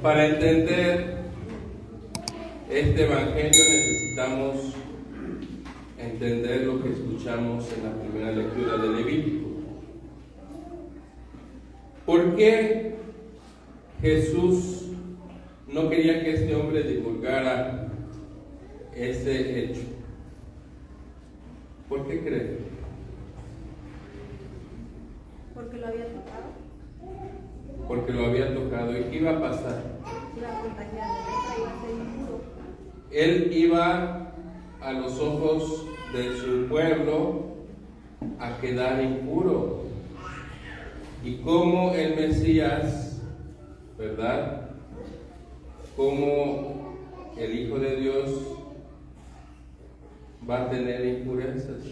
Para entender este evangelio necesitamos entender lo que escuchamos en la primera lectura de Levítico. ¿Por qué Jesús no quería que este hombre divulgara ese hecho? ¿Por qué cree? Porque lo había tocado. Porque lo había tocado. ¿Y qué iba a pasar? Iba a contagiar de lepra, iba a ser impuro. Él iba a los ojos de su pueblo a quedar impuro. Y como el Mesías, ¿verdad? Como el Hijo de Dios va a tener impurezas.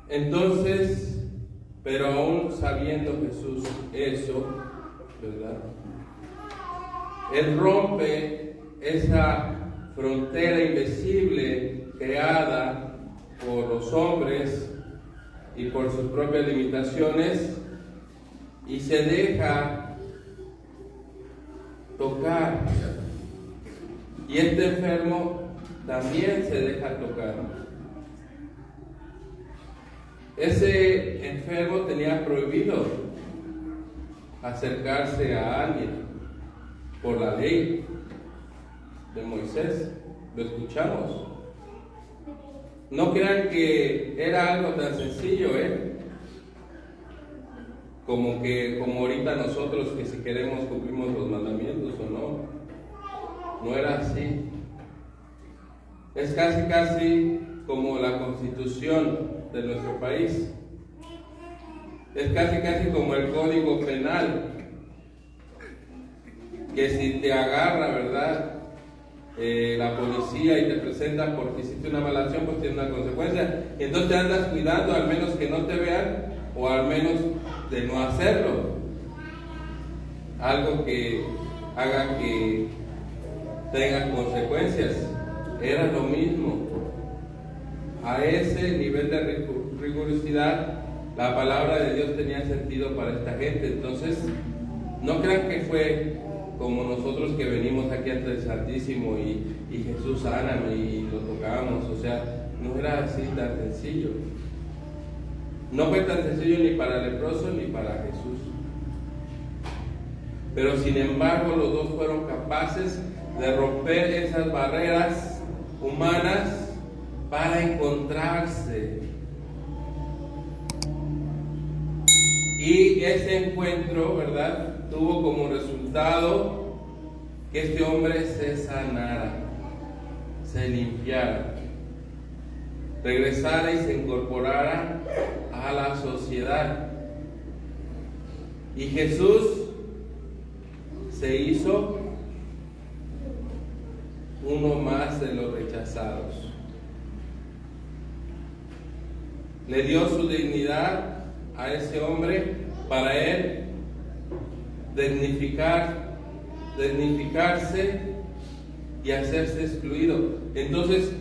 Entonces, pero aún sabiendo Jesús eso, ¿verdad? Él rompe esa frontera invisible creada por los hombres y por sus propias limitaciones y se deja tocar. Y este enfermo también se deja tocar. Ese enfermo tenía prohibido acercarse a alguien por la ley de Moisés. Lo escuchamos. No crean que era algo tan sencillo, como ahorita nosotros que si queremos cumplimos los mandamientos o no. No era así. Es casi como la Constitución de nuestro país. Es casi como el Código Penal, que si te agarra, ¿verdad? La policía y te presentan porque hiciste una mala acción, pues tiene una consecuencia. Y entonces te andas cuidando, al menos que no te vean, o al menos de no hacerlo. Algo que haga que tenga consecuencias. Era lo mismo. A ese nivel de rigurosidad, la palabra de Dios tenía sentido para esta gente. Entonces, no crean que fue como nosotros que venimos aquí ante el Santísimo y Jesús sana y lo tocamos. O sea, no era así tan sencillo. No fue tan sencillo ni para el leproso ni para Jesús. Pero sin embargo, los dos fueron capaces de romper esas barreras humanas para encontrarse. Y ese encuentro, ¿verdad?, tuvo como resultado que este hombre se sanara, se limpiara, regresara y se incorporara a la sociedad. Y Jesús se hizo uno más de los rechazados. Le dio su dignidad a ese hombre para él dignificarse y hacerse excluido. Entonces,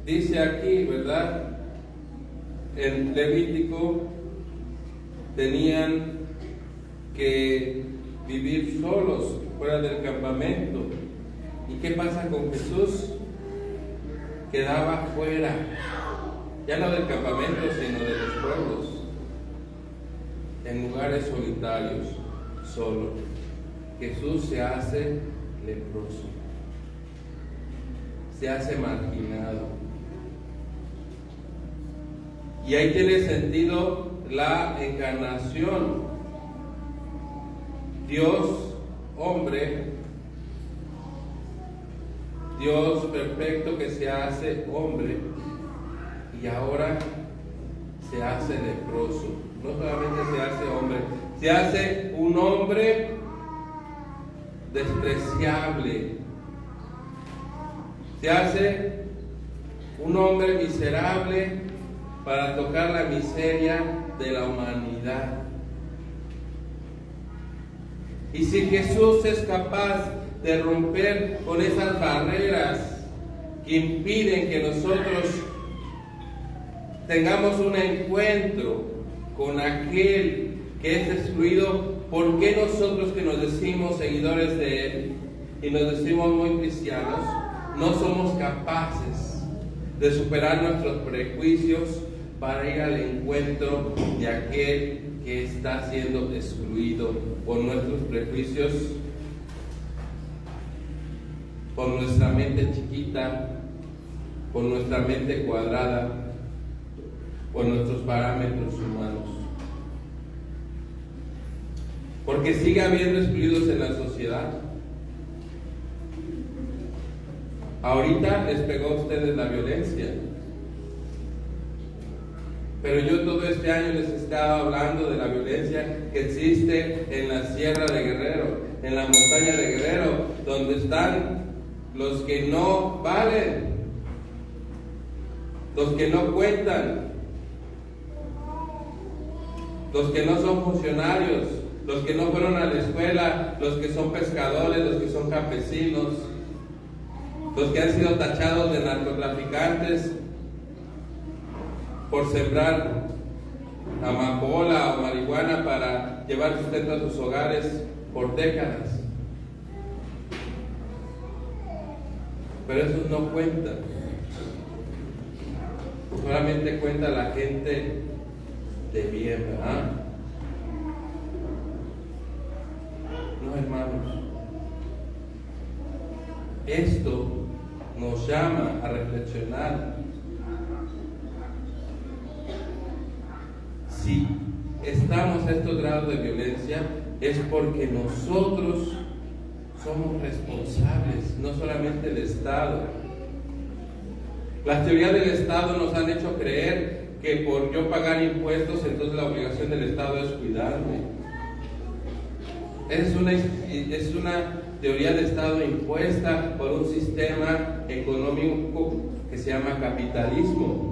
dice aquí, ¿verdad? En Levítico tenían que vivir solos fuera del campamento. ¿Y qué pasa con Jesús? Quedaba fuera, ya no del campamento, sino de los pueblos, en lugares solitarios, solo. Jesús se hace leproso, se hace marginado. Y ahí tiene sentido la encarnación. Dios, hombre, Dios perfecto que se hace hombre y ahora se hace leproso. No solamente se hace hombre, se hace un hombre despreciable, se hace un hombre miserable para tocar la miseria de la humanidad. Y si Jesús es capaz de romper con esas barreras que impiden que nosotros tengamos un encuentro con aquel que es excluido, ¿por qué nosotros que nos decimos seguidores de Él y nos decimos muy cristianos, no somos capaces de superar nuestros prejuicios para ir al encuentro de aquel que está siendo excluido por nuestros prejuicios, por nuestra mente chiquita, por nuestra mente cuadrada, por nuestros parámetros humanos? Porque sigue habiendo excluidos en la sociedad. Ahorita les pegó a ustedes la violencia, pero yo todo este año les estaba hablando de la violencia que existe en la Sierra de Guerrero, en la montaña de Guerrero, donde están los que no valen, los que no cuentan, los que no son funcionarios, los que no fueron a la escuela, los que son pescadores, los que son campesinos, los que han sido tachados de narcotraficantes por sembrar amapola o marihuana para llevar sustento a sus hogares por décadas. Pero esos no cuentan. Solamente cuenta la gente de bien, ¿verdad? No, hermanos. Esto nos llama a reflexionar. Si estamos a estos grados de violencia, es porque nosotros somos responsables, no solamente el Estado. Las teorías del Estado nos han hecho creer que por yo pagar impuestos, entonces la obligación del Estado es cuidarme. Es una teoría de Estado impuesta por un sistema económico que se llama capitalismo.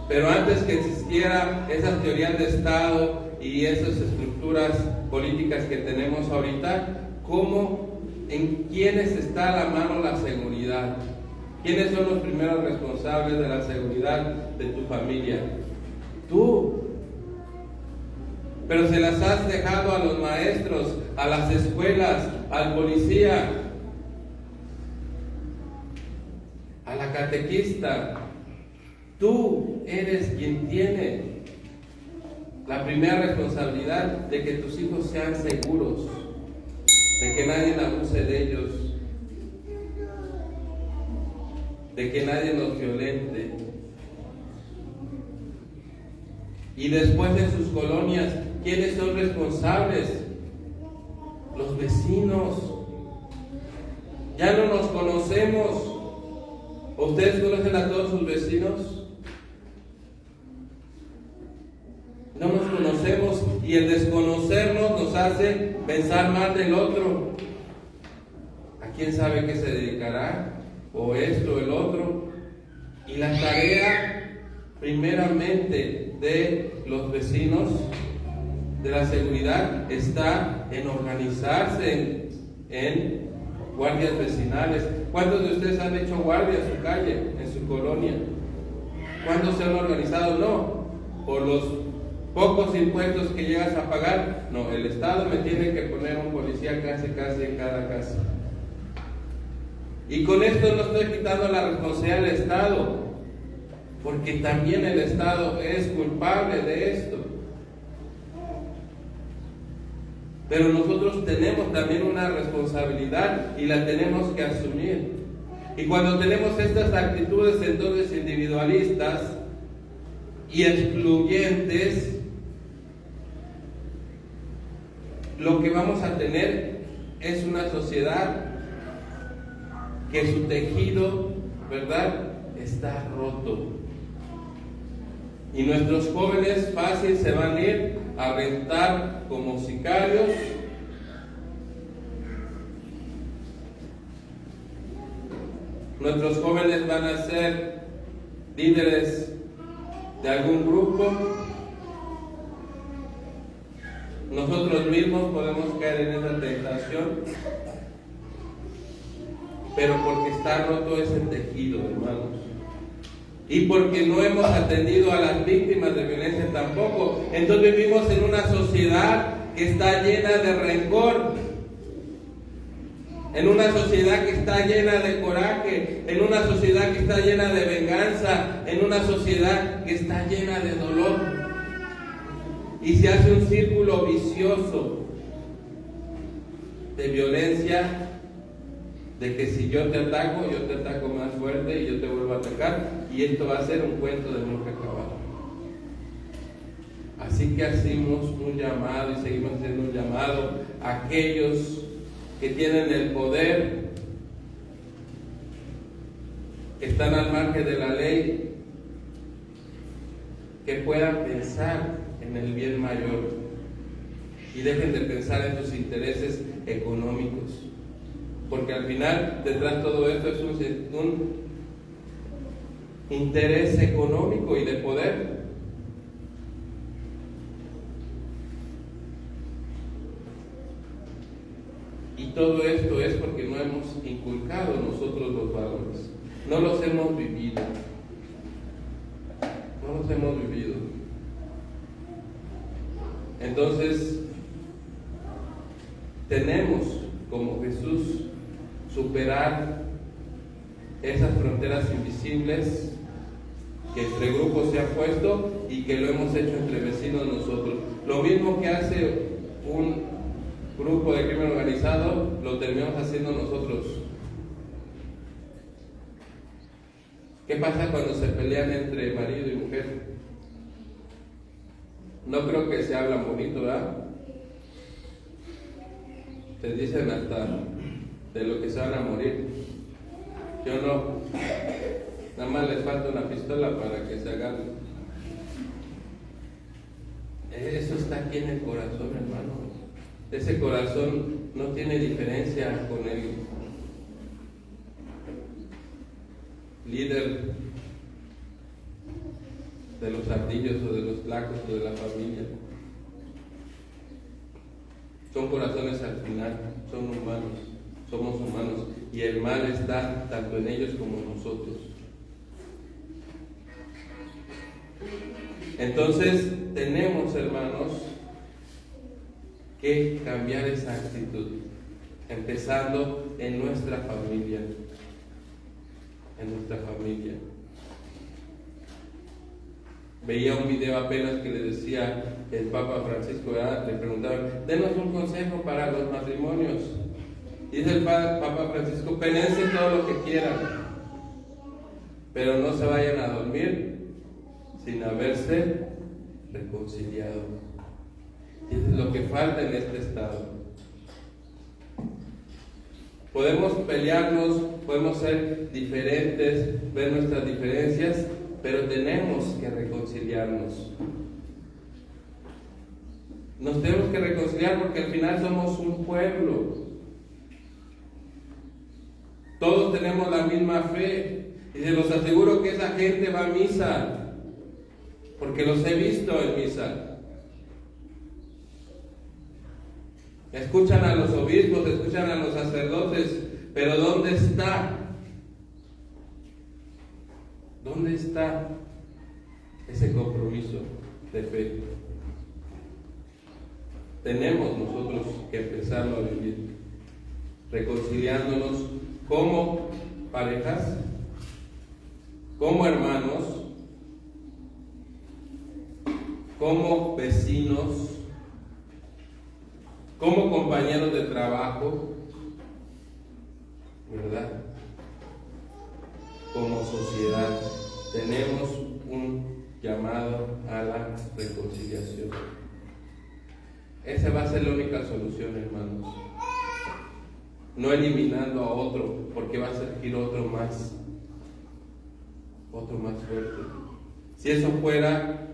Pero antes que existieran esas teorías de Estado y esas estructuras políticas que tenemos ahorita, ¿en quiénes está a la mano la seguridad? ¿Quiénes son los primeros responsables de la seguridad de tu familia? Tú. Pero se las has dejado a los maestros, a las escuelas, al policía, a la catequista. Tú eres quien tiene la primera responsabilidad de que tus hijos sean seguros, de que nadie abuse de ellos, de que nadie los violente. Y después en sus colonias, ¿quiénes son responsables? Los vecinos. Ya no nos conocemos. ¿Ustedes conocen a todos sus vecinos? No nos conocemos, y el desconocernos nos hace pensar mal del otro. ¿A quién sabe qué se dedicará? O esto o el otro. Y la tarea primeramente de los vecinos de la seguridad está en organizarse en guardias vecinales. ¿Cuántos de ustedes han hecho guardia en su calle, en su colonia? ¿Cuántos se han organizado? No, por los pocos impuestos que llegas a pagar. No, el Estado me tiene que poner un policía casi en cada casa. Y con esto no estoy quitando la responsabilidad del Estado, porque también el Estado es culpable de esto. Pero nosotros tenemos también una responsabilidad y la tenemos que asumir. Y cuando tenemos estas actitudes entonces individualistas y excluyentes, lo que vamos a tener es una sociedad que su tejido, ¿verdad?, está roto. Y nuestros jóvenes fácil se van a ir a rentar como sicarios, nuestros jóvenes van a ser líderes de algún grupo. Nosotros mismos podemos caer en esa tentación, pero porque está roto ese tejido, hermanos. y porque no hemos atendido a las víctimas de violencia tampoco. Entonces vivimos en una sociedad que está llena de rencor, en una sociedad que está llena de coraje, en una sociedad que está llena de venganza, en una sociedad que está llena de dolor. Y se hace un círculo vicioso de violencia, de que si yo te ataco más fuerte y yo te vuelvo a atacar, y esto va a ser un cuento de nunca acabar. Así que hacemos un llamado y seguimos haciendo un llamado a aquellos que tienen el poder, que están al margen de la ley, que puedan pensar en el bien mayor y dejen de pensar en sus intereses económicos, porque al final detrás de todo esto es un interés económico y de poder. Y todo esto es porque no hemos inculcado nosotros los valores, no los hemos vivido, Entonces, tenemos como Jesús superar esas fronteras invisibles que entre grupos se han puesto y que lo hemos hecho entre vecinos nosotros. Lo mismo que hace un grupo de crimen organizado, lo terminamos haciendo nosotros. ¿Qué pasa cuando se pelean entre marido y mujer? No creo que se hablan bonito, ¿verdad? Se dicen hasta de lo que se van a morir. Yo no. Nada más les falta una pistola para que se agarren. Eso está aquí en el corazón, hermano. Ese corazón no tiene diferencia con el líder de los ardillos o de los flacos o de la familia. Son corazones al final, son humanos, somos humanos, y el mal está tanto en ellos como en nosotros. Entonces tenemos, hermanos, que cambiar esa actitud, empezando en nuestra familia, Veía un video apenas que le decía el Papa Francisco, le preguntaban, denos un consejo para los matrimonios. Dice el Papa Francisco, penencen todo lo que quieran, pero no se vayan a dormir sin haberse reconciliado. Y eso es lo que falta en este estado. Podemos pelearnos, podemos ser diferentes, ver nuestras diferencias, pero tenemos que reconciliarnos. Nos tenemos que reconciliar porque al final somos un pueblo. Todos tenemos la misma fe. Y se los aseguro que esa gente va a misa, porque los he visto en misa. Escuchan a los obispos, escuchan a los sacerdotes, pero ¿dónde está? ¿Dónde está ese compromiso de fe? Tenemos nosotros que empezarlo a vivir, reconciliándonos como parejas, como hermanos, como vecinos, como compañeros de trabajo, ¿verdad? Como sociedad tenemos un llamado a la reconciliación. Esa va a ser la única solución, hermanos. No eliminando a otro, porque va a surgir otro más fuerte. Si eso fuera,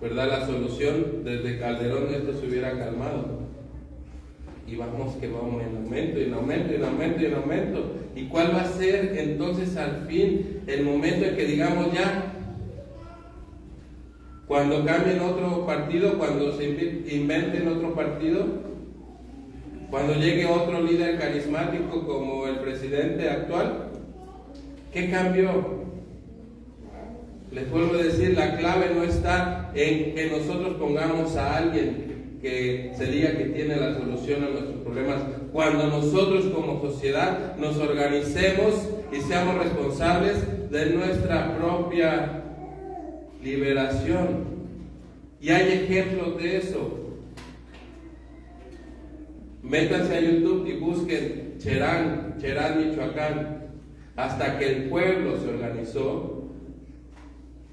¿verdad?, la solución, desde Calderón esto se hubiera calmado. Y vamos que vamos en aumento, en aumento, en aumento, en aumento. ¿Y cuál va a ser entonces al fin el momento en que digamos ya, cuando cambien otro partido, cuando se inventen otro partido, cuando llegue otro líder carismático como el presidente actual? ¿Qué cambió? Les vuelvo a decir, la clave no está en que nosotros pongamos a alguien que se diga que tiene la solución a nuestros problemas. Cuando nosotros como sociedad nos organicemos y seamos responsables de nuestra propia liberación. Y hay ejemplos de eso. Métanse a YouTube y busquen Cherán, Michoacán, hasta que el pueblo se organizó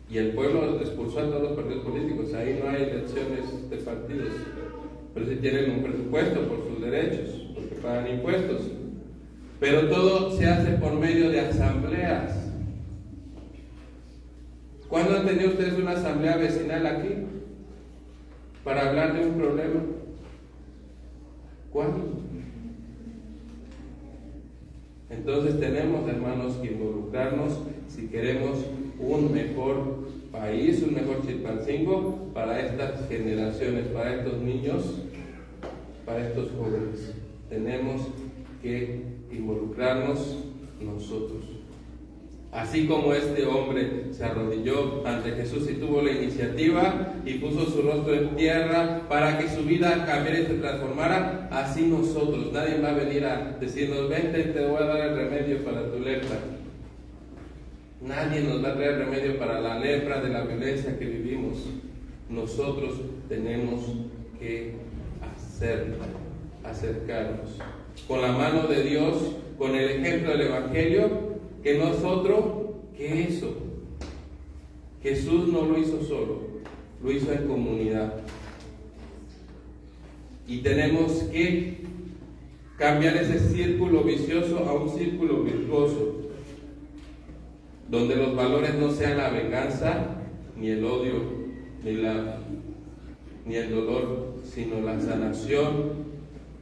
y el pueblo expulsó a todos los partidos políticos. Ahí no hay elecciones de partidos, pero sí tienen un presupuesto por sus derechos, porque pagan impuestos. Pero todo se hace por medio de asambleas. ¿Cuándo han tenido ustedes una asamblea vecinal aquí para hablar de un problema? ¿Cuándo? Entonces tenemos, hermanos, que involucrarnos si queremos un mejor país, un mejor Chilpancingo para estas generaciones, para estos niños, para estos jóvenes. Tenemos que involucrarnos nosotros. Así como este hombre se arrodilló ante Jesús y tuvo la iniciativa y puso su rostro en tierra para que su vida cambiara y se transformara, así nosotros. Nadie va a venir a decirnos, vente y te voy a dar el remedio para tu lepra. Nadie nos va a traer remedio para la lepra de la violencia que vivimos. Nosotros tenemos que hacerlo, acercarnos con la mano de Dios, con el ejemplo del Evangelio, que no es otro que eso. Jesús no lo hizo solo, lo hizo en comunidad. Y tenemos que cambiar ese círculo vicioso a un círculo virtuoso, donde los valores no sean la venganza, ni el odio, ni el dolor, sino la sanación,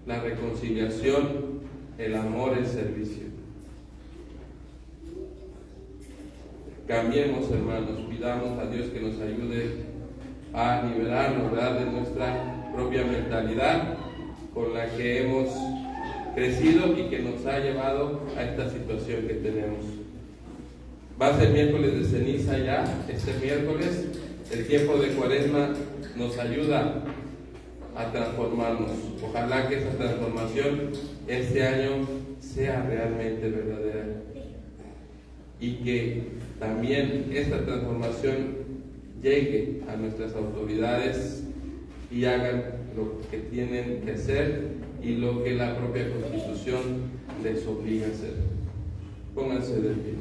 la reconciliación, el amor, el servicio. Cambiemos, hermanos, pidamos a Dios que nos ayude a liberarnos, ¿verdad?, de nuestra propia mentalidad con la que hemos crecido y que nos ha llevado a esta situación que tenemos. Va a ser miércoles de ceniza ya, este miércoles. El tiempo de Cuaresma nos ayuda a transformarnos. Ojalá que esa transformación este año sea realmente verdadera y que también esta transformación llegue a nuestras autoridades y hagan lo que tienen que hacer y lo que la propia Constitución les obliga a hacer. Pónganse de pie.